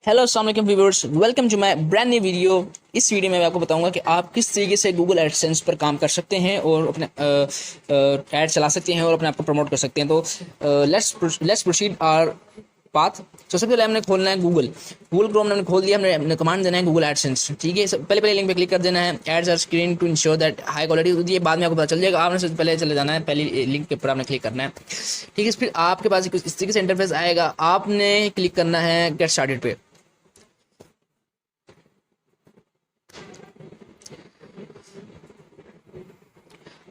Hello अस्सलाम वालेकुम viewers, welcome to my brand new video. इस वीडियो में मैं आपको बताऊंगा कि आप किस तरीके से गूगल एडसेंस पर काम कर सकते हैं और अपने ऐड चला सकते हैं और अपने आप को प्रमोट कर सकते हैं। तो लेट्स प्रोसीड आवर पाथ। तो सबसे पहले हमने खोलना है गूगल क्रोम हमने खोल दिया। हमने कमांड देना है गूगल एडसेंस। ठीक है, पहले लिंक पे क्लिक कर देना है, ads are screen to ensure that high quality. ये बाद में आपको पता चल जाएगा, आपने सबसे पहले चले जाना है, पहली लिंक के ऊपर आपने क्लिक करना है। ठीक है, फिर आपके पास कुछ इस तरीके से इंटरफेस आएगा, आपने क्लिक करना है गेट स्टार्टेड पे।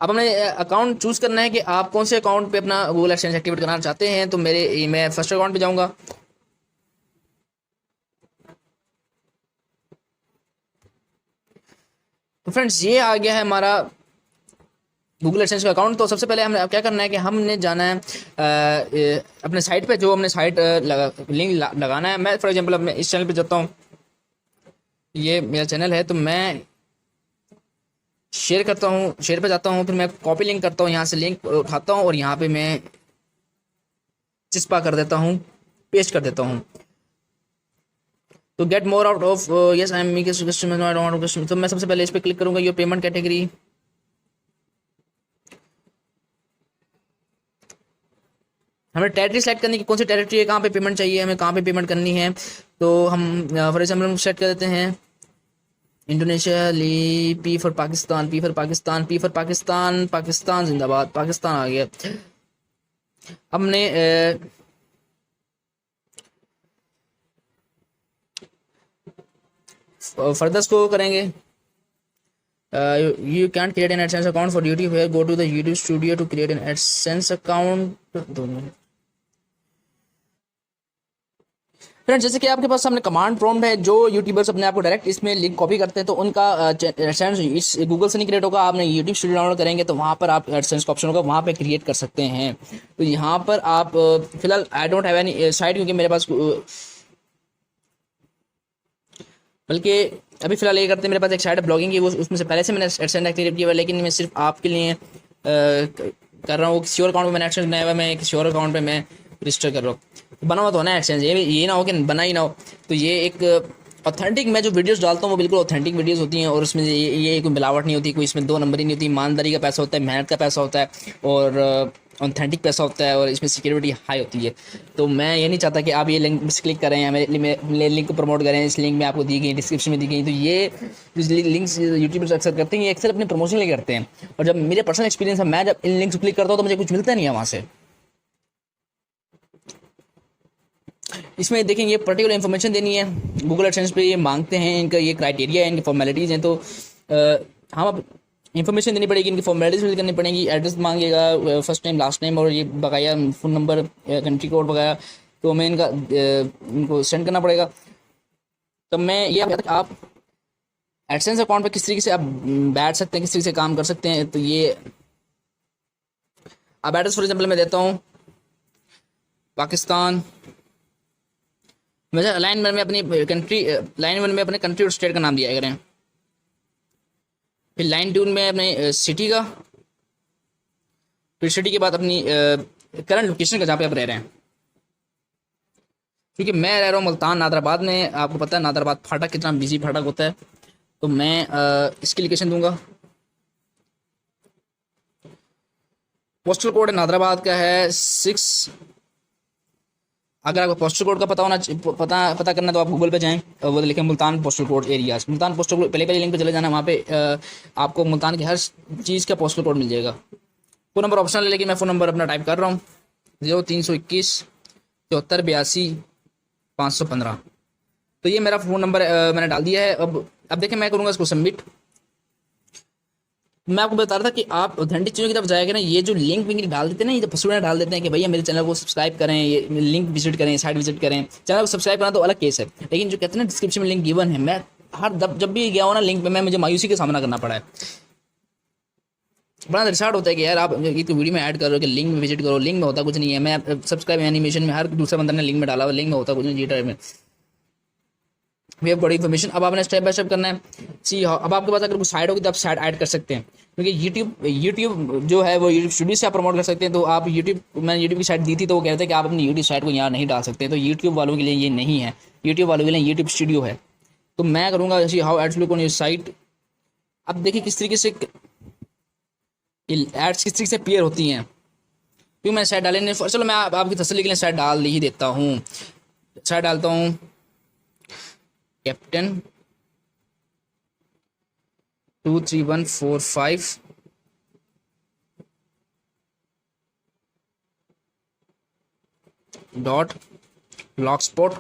अब हमने अकाउंट चूज करना है कि आप कौन से अकाउंट पे अपना गूगल एडसेंस एक्टिवेट करना चाहते हैं। तो मैं फर्स्ट अकाउंट पे जाऊंगा। तो फ्रेंड्स, ये आ गया है हमारा गूगल एडसेंस का अकाउंट। तो सबसे पहले हमें क्या करना है कि हमने जाना है अपने साइट पे, जो हमने साइट लिंक लगाना है। मैं फॉर एग्जांपल मैं इस चैनल पे जाता हूँ, ये मेरा चैनल है, तो मैं शेयर करता हूँ, शेयर पे जाता हूँ, फिर मैं कॉपी लिंक करता हूँ, यहाँ से लिंक उठाता हूँ और यहाँ पे मैं चिस्पा कर देता हूँ, पेस्ट कर देता हूँ। तो get more out of yes I am customer. तो मैं सबसे पहले इस पर क्लिक करूंगा, ये पेमेंट कैटेगरी। हमें टेरिटरी सेलेक्ट करनी है कि कौन सी टेरिटरी है, कहाँ पे पेमेंट चाहिए, हमें कहाँ पे पेमेंट करनी है। तो हम फॉर एग्जाम्पल हम सेट कर देते हैं Indonesia, P for Pakistan, P for Pakistan, P for Pakistan, Pakistan जिंदाबाद, पाकिस्तान आ गया। हमने फर्दर को करेंगे। You can't create an AdSense account for YouTube here. Go to the YouTube studio to create an AdSense account। 2 minute friends, जैसे कि आपके पास सामने कमांड प्रॉम्प्ट है, जो यूट्यूबर्स अपने आप को डायरेक्ट इसमें लिंक कॉपी करते हैं तो उनका एडसेंस इस गूगल से नहीं क्रिएट होगा। आपने यूट्यूब स्टूडियो डाउनलोड करेंगे तो वहाँ पर आप एडसेंस का ऑप्शन होगा, वहाँ पे क्रिएट कर सकते हैं। तो यहाँ पर आप फिलहाल I don't have any site, क्योंकि मेरे पास बल्कि अभी फिलहाल ये करते हैं, मेरे पास एक साइट है ब्लॉगिंग की, वो उसमें से पहले से मैंने एडसेंस एक्टिवेट किया हुआ है, लेकिन मैं सिर्फ आपके लिए कर रहा हूँ। किसी और अकाउंट पे मैंने एडसेंस बनाया हुआ है, मैं किसी और अकाउंट पे मैं रजिस्टर कर रहा हूँ। बना हुआ तो ना एडसेंस, ये ना हो कि बना ही ना हो। तो ये एक ऑथेंटिक, मैं जो वीडियोस डालता हूँ वो बिल्कुल ऑथेंटिक वीडियोस होती हैं और उसमें ये कोई मिलावट नहीं होती, कोई इसमें 2 नंबरी नहीं होती। ईमानदारी का पैसा होता है, मेहनत का पैसा होता है और ऑथेंटिक पैसा होता है और इसमें सिक्योरिटी हाई होती है। तो मैं ये नहीं चाहता कि आप ये लिंक बस क्लिक करें या मेरे लिंक को प्रमोट करें। इस लिंक में आपको दी गई, डिस्क्रिप्शन में दी गई। तो ये लिंक्स यूट्यूबर्स अक्सर करते हैं, ये अक्सर अपने प्रमोशन के लिए करते हैं। और जब मेरे पर्सनल एक्सपीरियंस है, मैं जब इन लिंक्स क्लिक करता हूँ तो मुझे कुछ मिलता नहीं है वहाँ से। इसमें देखें, ये पर्टिकुलर इन्फॉर्मेशन देनी है गूगल एडसेंस पे, ये मांगते हैं, इनका ये क्राइटेरिया है, इनकी फॉर्मेलिटीज़ हैं। तो हम अब इन्फॉर्मेशन देनी पड़ेगी, इनकी फॉर्मेलिटीज फिल करनी पड़ेगी। एड्रेस मांगेगा, फर्स्ट नेम, लास्ट नेम, और ये बकाया फ़ोन नंबर, कंट्री कोड बकाया। तो हमें इनको सेंड करना पड़ेगा। तो मैं ये आप एडसेंस अकाउंट पे किस तरीके से आप बैठ सकते हैं, किस तरीके से काम कर सकते हैं। तो ये अब एड्रेस फॉर एग्जाम्पल मैं देता हूँ पाकिस्तान। वैसे लाइन वन में अपनी कंट्री, लाइन वन में अपने कंट्री और स्टेट का नाम दिया करें। फिर लाइन 2 में अपने सिटी का, फिर सिटी के बाद अपनी करंट लोकेशन का, जहाँ पे आप रह रहे हैं। क्योंकि मैं रह रहा हूँ मुल्तान नादराबाद में, आपको पता है नादराबाद फाटक कितना बिजी फाटक होता है। तो मैं इसकी लोकेशन दूंगा। पोस्टल कोड नादराबाद का है 6। अगर आपको पोस्टल कोड का पता करना तो आप गूगल पे जाएं, वो लिखें Multan postal code areas. Multan postal code पहले लिंक पे चले जाना, वहाँ पे आपको मुल्तान की हर चीज़ का पोस्टल कोड मिल जाएगा। फ़ोन नंबर ऑप्शनल है, लेकिन मैं फ़ोन नंबर अपना टाइप कर रहा हूँ 0321 74 82 515। तो ये मेरा फ़ोन नंबर मैंने डाल दिया है। अब देखें, मैं करूँगा इसको सबमिट। मैं आपको बता रहा था कि आप ऑथेंटिक चीज़ों की तरफ जाएगा ना, ये जो लिंक विंक डाल देते हैं ना, ये जो स्टूडेंट डाल देते हैं कि भैया मेरे चैनल को सब्सक्राइब करें, ये लिंक विजिट करें, साइट विजिट करें। चैनल को सब्सक्राइब करना तो अलग केस है, लेकिन जो कहते हैं ना डिस्क्रिप्शन में लिंक गिवन है, मैं जब भी गया हूँ ना लिंक पे, मुझे मायूसी का सामना करना पड़ा है। बड़ा रिसार्ट होता है कि यार आप एक वीडियो में ऐड कर रहे हो कि लिंक में विजिट करो, लिंक में होता कुछ नहीं है। मैं सब्सक्राइब एनिमेशन में हर दूसरा बंदा ने लिंक में डाला हुआ, लिंक में होता कुछ नहीं। जी टाइप में वे हैव गॉट इन्फॉर्मेशन। अब आपने स्टेप बाय स्टेप करना है। सी अब आपके पास अगर कोई साइड होगी तो आप साइड ऐड कर सकते हैं, क्योंकि यूट्यूब जो है वो यूट्यूब स्टूडियो से आप प्रमोट कर सकते हैं। तो आप यूट्यूब, मैंने यूट्यूब की साइट दी थी तो वो कहते हैं कि आप अपनी यूट्यूब साइट को यहाँ नहीं डाल सकते, तो यूट्यूब वालों के लिए ये नहीं है, यूट्यूब वालों के लिए यूट्यूब स्टूडियो है। तो मैं करूँगा see how ads look on your site. अब देखिए किस तरीके से एड्स किस तरीके से अपीयर होती हैं, क्योंकि मैंने साइड डाले नहीं। चलो मैं आपकी तसल्ली के लिए साइड डाल ही देता हूँ। साइड डालता हूँ कैप्टन 23145 डॉट ब्लॉगस्पॉट।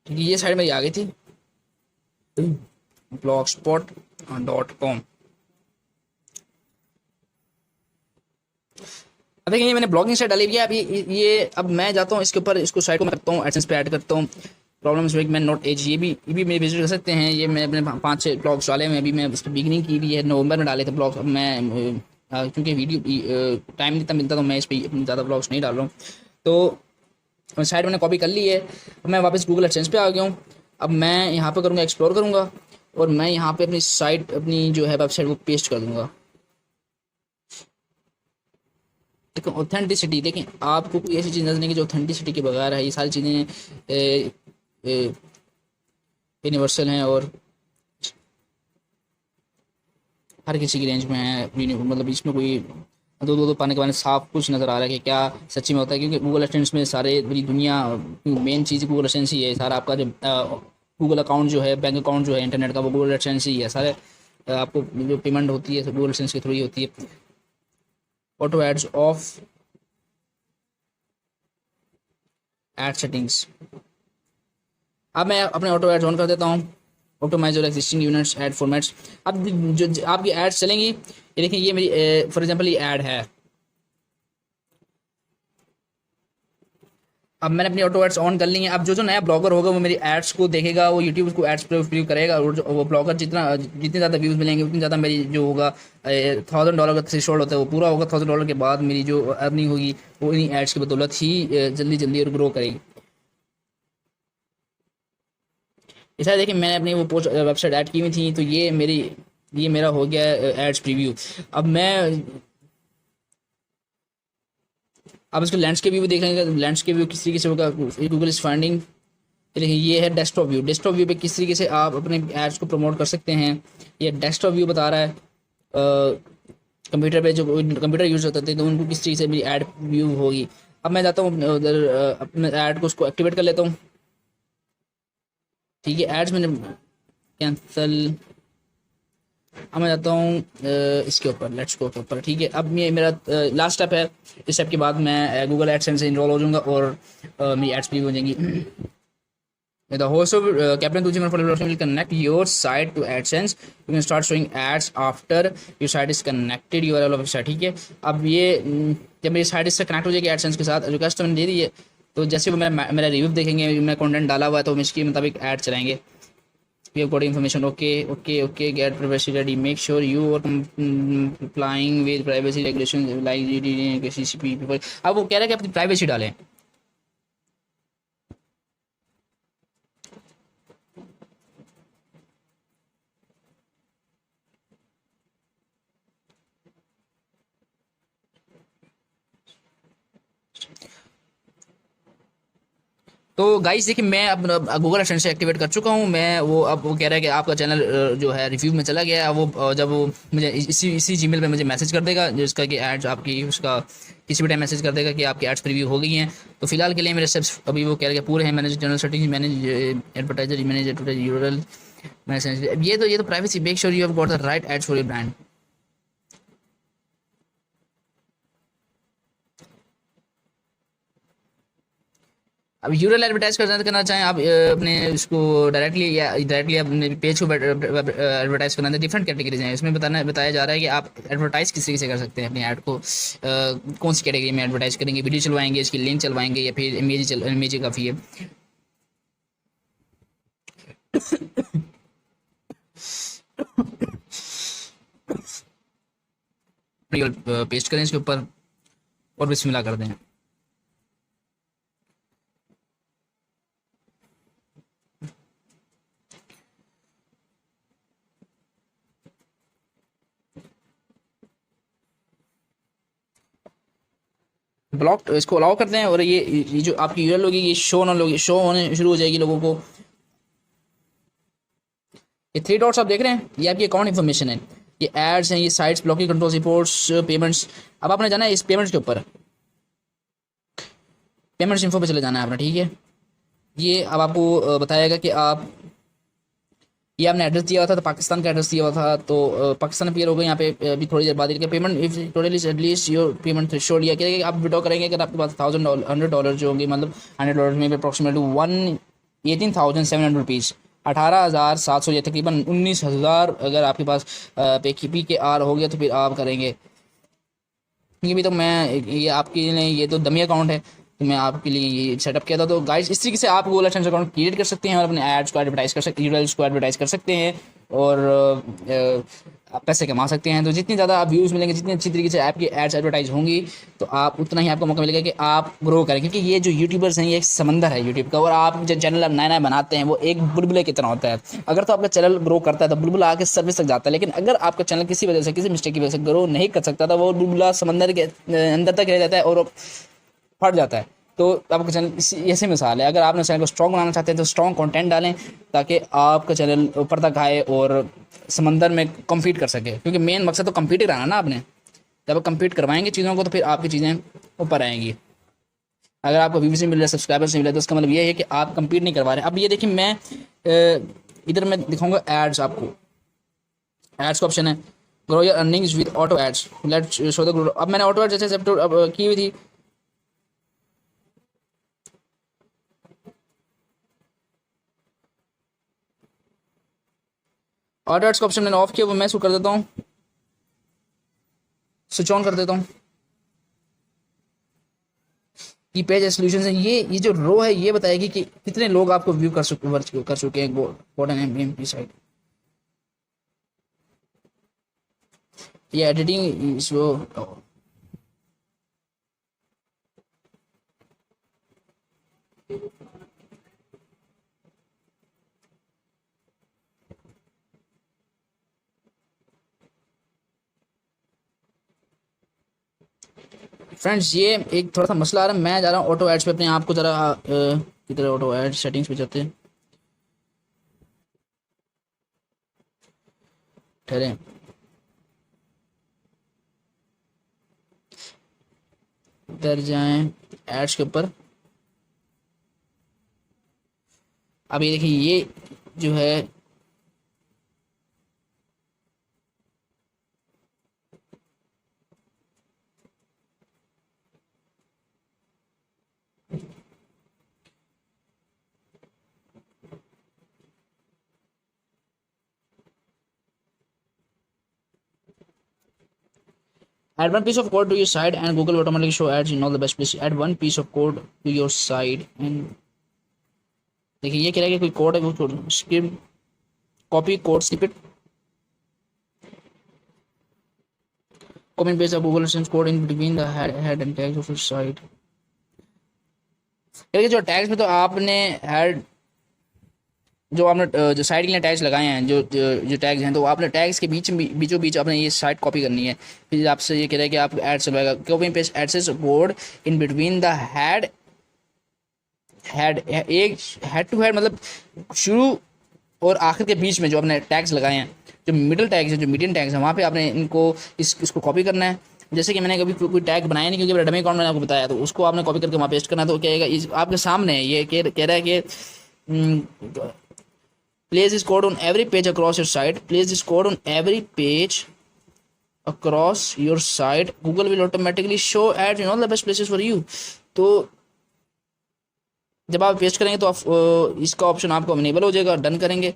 ठीक है, ये साइड मेरी आ गई थी blogspot.com। अब देखिए ये मैंने ब्लॉगिंग साइट डाली हुई है। अब ये अब मैं जाता हूँ इसके ऊपर, इसको साइट को मैं करता हूँ एडसेंस पे ऐड करता हूँ। Problems with man not as, ये भी मेरे विजिट कर सकते हैं। ये मैं अपने 5-6 ब्लॉग्स डाले हैं, अभी मैं उस पर बिगनिंग की भी है, नवंबर में डाले थे ब्लॉग्स। अब मैं क्योंकि वीडियो टाइम नहीं मिलता तो मैं इस पर ज़्यादा ब्लॉग्स नहीं डाल रहा हूँ। तो साइट मैंने कॉपी कर ली है। अब मैं वापस गूगल एडसेंस पे आ गया हूँ। अब मैं यहाँ पे करूँगा एक्सप्लोर करूँगा और मैं यहाँ पे अपनी साइट, अपनी जो है वेबसाइट वो पेस्ट कर दूँगा। देखो ऑथेंटिसिटी, देखें आपको कोई ऐसी चीज़ नजर नहीं कि जो ऑथेंटिसिटी के बगैर है। ये सारी चीज़ें यूनिवर्सल हैं और हर किसी की रेंज में है। मतलब इसमें कोई दो पाने के बाद साफ कुछ नज़र आ रहा है कि क्या सच्ची में होता है, क्योंकि गूगल एडसेंस में सारे पूरी दुनिया, मेन चीज़ गूगल एडसेंस ही है। सारा आपका जो गूगल अकाउंट जो है, बैंक अकाउंट जो है इंटरनेट का, वो गूगल एडसेंस ही है। सारे आपको जो पेमेंट होती है गूगल एडसेंस के थ्रू ही होती है। Auto ads off ad settings. अब मैं अपने ऑटो एड्स ऑन कर देता हूँ। Automize your existing units ad formats. अब जो आपकी एड्स चलेंगी, ये देखिए ये मेरी फॉर एग्जांपल ये ऐड है। अब मैंने अपनी ऑटो एड्स ऑन कर ली हैं। अब जो नया ब्लॉगर होगा वो मेरी एड्स को देखेगा, वो यूट्यूब उसको एड्स प्रीव्यू करेगा, और वो ब्लॉगर जितने ज़्यादा व्यूज़ मिलेंगे उतनी ज़्यादा मेरी जो होगा $1000 का थ्रेशोल्ड होता है वो पूरा होगा। $1000 के बाद मेरी जो अर्निंग होगी वो इन्हीं एड्स की बदौलत ही जल्दी जल्दी और ग्रो करेगी। ऐसा देखिए मैंने अपनी वो पोस्ट वेबसाइट ऐड की हुई थी, तो ये मेरा हो गया एड्स प्रीव्यू। अब मैं अब इसको लैंडस्केप व्यू देख लेंगे। लैंडस्केप व्यू किस तरीके से होगा, गूगल इज फाइंडिंग। देखिए ये है डेस्कटॉप व्यू। डेस्कटॉप व्यू पे किस तरीके से आप अपने एड्स को प्रमोट कर सकते हैं। ये डेस्कटॉप व्यू बता रहा है कंप्यूटर पे जो कंप्यूटर यूज होते थे तो उनको किस तरीके से मेरी ऐड व्यू होगी। अब मैं जाता हूँ उधर अपने ऐड को उसको एक्टिवेट कर लेता हूँ। ठीक है, एड्स मैंने कैंसल। अब मैं जाता हूँ इसके ऊपर, लेट्स गो के ऊपर। ठीक है, अब ये मेरा लास्ट स्टेप है। इस स्टेप के बाद मैं गूगल एडसेंस से इनरोल हो जाऊँगा और मेरी एड्स भी हो जाएंगी। The host of Captain 201 will connect your site to AdSense. You can start showing ads after your site is connected URL of website। ठीक है, अब ये जब मेरी साइट इससे कनेक्ट हो जाएगी एडसेंस के साथ, रिक्वेस्ट मैंने दे दी है, तो जैसे वो मेरा रिव्यू देखेंगे, मैं कंटेंट डाला हुआ है तो इसके मुताबिक ऐड चलाएंगे। We have got information. Okay. Get privacy ready. Make sure you are complying with privacy regulations like GDPR, CCP। अब वो कह रहा है कि अपनी प्राइवेसी डालें। तो गाइस देखिए मैं अब गूगल एडसेंस से एक्टिवेट कर चुका हूँ। मैं वो अब वो कह रहा है कि आपका चैनल जो है रिव्यू में चला गया है। वो जब वो मुझे इसी जीमेल पे मुझे मैसेज कर देगा जिसका कि एड्स आपकी उसका किसी भी टाइम मैसेज कर देगा कि आपकी एड्स रिव्यू हो गई हैं। तो फिलहाल के लिए मेरे स्टेप्स अभी वो कह रहे हैं पूरे हैं। Manage general settings, manage advertiser, manage advertiser URL, manage ये तो privacy. Make sure you have got the right ads for your brand. अब यूआरएल एडवर्टाइज करना चाहें आप अपने उसको डायरेक्टली अपने पेज को एडवर्टाइज करना है। डिफरेंट कैटेगरीज हैं इसमें बताया जा रहा है कि आप एडवर्टाइज किस तरीके से कर सकते हैं अपनी ऐड को। कौन सी कैटेगरी में एडवर्टाइज करेंगे, वीडियो चलवाएंगे, इसकी लिंक चलवाएंगे या फिर इमेज काफ़ी है। पेस्ट करें इसके ऊपर और बिस्मिल्लाह कर दें। ब्लॉक इसको अलाउ करते हैं और ये जो आपकी यूआरएल होगी ये शो होने शुरू हो जाएगी लोगों को। ये थ्री डॉट्स आप देख रहे हैं, ये आपकी अकाउंट इन्फॉर्मेशन है, ये एड्स हैं, ये sites, blocking control, reports, payments. अब आपने जाना है इस पेमेंट्स के ऊपर, पेमेंट्स इन्फो पे चले जाना है आपने, ठीक है। ये अब आपको बताएगा कि आप, ये आपने एड्रेस दिया हुआ था तो पाकिस्तान का एड्रेस दिया हुआ था, तो पाकिस्तान अपीयर हो गया यहाँ पे अभी थोड़ी देर बाद। इनके payment if total is at least your payment threshold, या कि आप विड्रॉ करेंगे अगर आपके पास $100 जो होंगे, मतलब $100 में अप्रॉक्सीमेटली 18,700 रुपीज़, 18,700 या तकरीबन 19,000 अगर आपके पास पे के आर हो गया तो फिर आप करेंगे। ये भी तो मैं, ये आपके लिए ये तो डमी अकाउंट है, तो मैं आपके लिए ये सेटअप किया था। तो गाइस इस तरीके से आप गूगल एडसेंस अकाउंट क्रिएट कर सकते हैं और अपने एड्स को एडवर्टाइज कर सकते हैं, यूआरएल्स को एडवर्टाइज कर सकते हैं और आप पैसे कमा सकते हैं। तो जितनी ज़्यादा आप व्यूज़ मिलेंगे, जितनी अच्छी तरीके से आपकी एड्स एडवर्टाइज होंगी, तो आप उतना ही आपको मौका मिलेगा कि आप ग्रो करें। क्योंकि ये जो यूट्यूबर्स हैं ये एक समंदर है यूट्यूब का, और आप जो चैनल नया नया बनाते हैं वो एक बुलबुले की तरह होता है। अगर तो आपका चैनल ग्रो करता है तो बुलबुला आके सर्विस तक जाता है, लेकिन अगर आपका चैनल किसी वजह से, किसी मिस्टेक की वजह से ग्रो नहीं कर सकता, तो वो बुलबुला समंदर के अंदर तक रह जाता है और फट जाता है। तो आपका चैनल ऐसे मिसाल है, अगर आपने चैनल को स्ट्रॉन्ग बनाना चाहते हैं तो स्ट्रॉन्ग कंटेंट डालें ताकि आपका चैनल ऊपर तक आए और समंदर में कम्पीट कर सके। क्योंकि मेन मकसद तो कम्पीट कराना ना आपने, जब आप कम्पीट करवाएंगे चीज़ों को तो फिर आपकी चीज़ें ऊपर आएंगी। अगर आपको व्यूज़ नहीं मिल रहा है, सब्सक्राइबर्स नहीं मिल रहा, तो उसका मतलब ये है कि आप कम्पीट नहीं करवा रहे। अब ये देखिए, मैं इधर मैं दिखाऊंगा एड्स आपको, एड्स का ऑप्शन है, grow your earnings with auto ads, let's show the grow. अब मैंने ऑटो एड्स जैसे की हुई थी, ऑटो एड्स का ऑप्शन मैंने ऑफ किया, वो मैं इसको कर देता हूँ, स्विच ऑन कर देता हूँ। की पेज सोल्यूशन है, ये जो रो है ये बताएगी कि कितने लोग आपको व्यू कर चुके हैं बॉटम साइड। ये एडिटिंग इसको फ्रेंड्स, ये एक थोड़ा सा मसला आ रहा है। मैं जा रहा हूँ ऑटो एड्स पे, अपने आप को ज़रा किधर ऑटो एड सेटिंग्स पे जाते हैं, ठहरे, इधर जाएं एड्स के ऊपर। अब ये देखिए, ये जो है add one piece of code to your site and Google will automatically show ads in all the best places. Add one piece of code to your site and देखिए ये कह रहा है कि कोई कोड है, वो script copy code snippet, copy paste Google AdSense code in between the head and tags of your site. देखिए जो टैग्स में तो आपने हेड, जो आपने जो साइट के लिए टैग्स लगाए हैं, जो टैग्स हैं, तो आपने टैग्स के बीचों बीच आपने ये साइट कॉपी करनी है। फिर आपसे ये कह रहा है कि आप एड चलवाएगा, copy paste AdSense code in between the head एक हेड टू हेड, मतलब शुरू और आखिर के बीच में जो आपने टैग्स लगाए हैं, जो मिडिल टैग्स है, जो मीडियम टैग्स है, वहाँ पे आपने इनको इसको कॉपी करना है। जैसे कि मैंने कभी कोई टैग बनाया नहीं, क्योंकि मेरा डमी अकाउंट मैंने आपको बताया, तो उसको आपने कॉपी करके वहाँ पेस्ट करना है। तो क्या है, आपके सामने है, ये कह रहा है कि place this code on every page across your site, place this code on every page across your site, Google will automatically show ads in all the best places for you। तो जब आप पेस्ट करेंगे तो आप इसका option आपको enable हो जाएगा, डन करेंगे,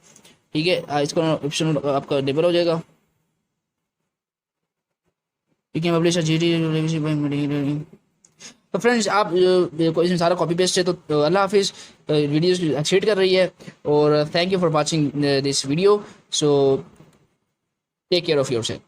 ठीक है, इसका ऑप्शन आपका इनेबल हो जाएगा। ठीक है, पब्लिश तो फ्रेंड्स, आप को इसमें सारा कॉपी पेस्ट है। तो अल्लाह हाफिज़, वीडियो एक्सीड कर रही है, और thank you for watching this video, so take care of yourself.